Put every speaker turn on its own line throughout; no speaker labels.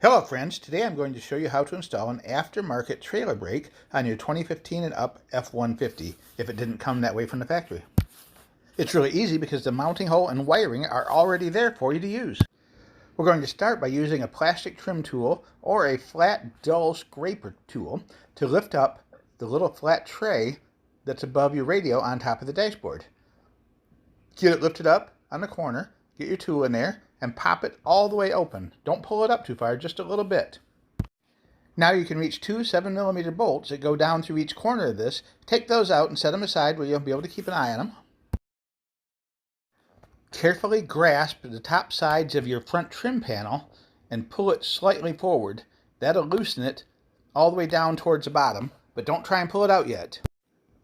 Hello friends, today I'm going to show you how to install an aftermarket trailer brake on your 2015 and up F150 if it didn't come that way from the factory. It's really easy because the mounting hole and wiring are already there for you to use. We're going to start by using a plastic trim tool or a flat dull scraper tool to lift up the little flat tray that's above your radio on top of the dashboard. Get it lifted up on the corner, get your tool in there, and pop it all the way open. Don't pull it up too far, just a little bit. Now you can reach two 7mm bolts that go down through each corner of this. Take those out and set them aside where you'll be able to keep an eye on them. Carefully grasp the top sides of your front trim panel and pull it slightly forward. That'll loosen it all the way down towards the bottom, but don't try and pull it out yet.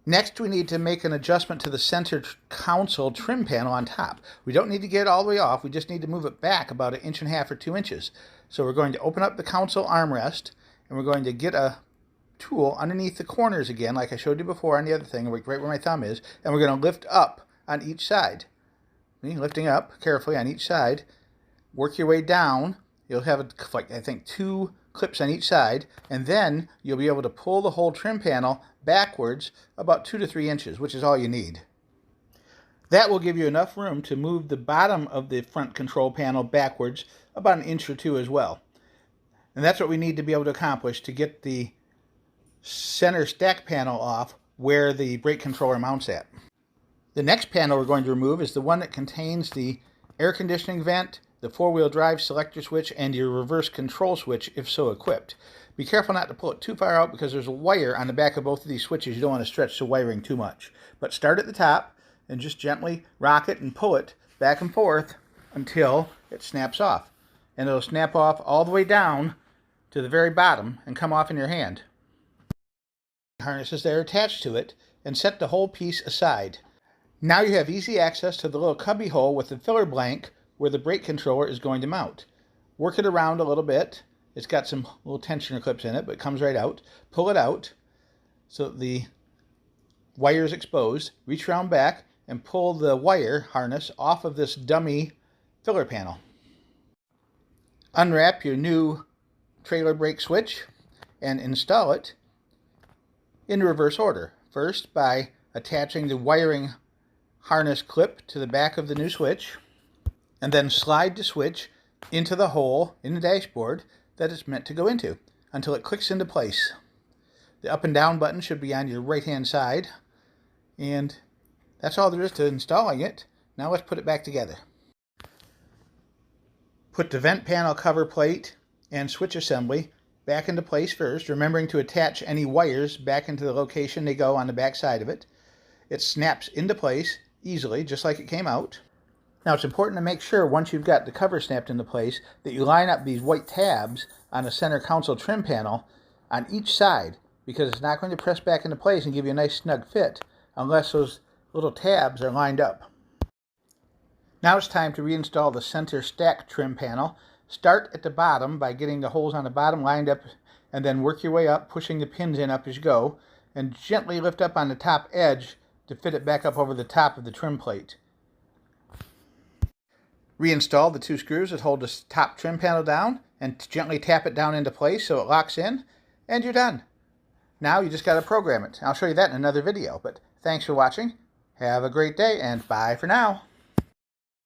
Next, we need to make an adjustment to the center console trim panel on top. We don't need to get it all the way off, we just need to move it back about 1.5 inches or 2 inches. So we're going to open up the console armrest, and we're going to get a tool underneath the corners again, like I showed you before on the other thing, right where my thumb is, and we're going to lift up on each side. Lifting up carefully on each side, work your way down. You'll have, like, I think 2 clips on each side, and then you'll be able to pull the whole trim panel backwards about 2 to 3 inches, which is all you need. That will give you enough room to move the bottom of the front control panel backwards about 1 inch or 2 as well. And that's what we need to be able to accomplish to get the center stack panel off where the brake controller mounts at. The next panel we're going to remove is the one that contains the air conditioning vent, the 4-wheel drive selector switch, and your reverse control switch if so equipped. Be careful not to pull it too far out because there's a wire on the back of both of these switches. You don't want to stretch the wiring too much. But start at the top and just gently rock it and pull it back and forth until it snaps off. And it'll snap off all the way down to the very bottom and come off in your hand. Harnesses that are attached to it, and set the whole piece aside. Now you have easy access to the little cubby hole with the filler blank where the brake controller is going to mount. Work it around a little bit. It's got some little tensioner clips in it, but it comes right out. Pull it out so the wire is exposed. Reach around back and pull the wire harness off of this dummy filler panel. Unwrap your new trailer brake switch and install it in reverse order. First, by attaching the wiring harness clip to the back of the new switch, and then slide the switch into the hole in the dashboard that it's meant to go into until it clicks into place. The up and down button should be on your right hand side, and that's all there is to installing it. Now let's put it back together. Put the vent panel cover plate and switch assembly back into place first, remembering to attach any wires back into the location they go on the back side of it. It snaps into place easily, just like it came out. Now it's important to make sure once you've got the cover snapped into place that you line up these white tabs on the center console trim panel on each side, because it's not going to press back into place and give you a nice snug fit unless those little tabs are lined up. Now it's time to reinstall the center stack trim panel. Start at the bottom by getting the holes on the bottom lined up, and then work your way up, pushing the pins in up as you go, and gently lift up on the top edge to fit it back up over the top of the trim plate. Reinstall the 2 screws that hold the top trim panel down and gently tap it down into place so it locks in, and you're done. Now you just got to program it. I'll show you that in another video, but thanks for watching. Have a great day, and bye for now.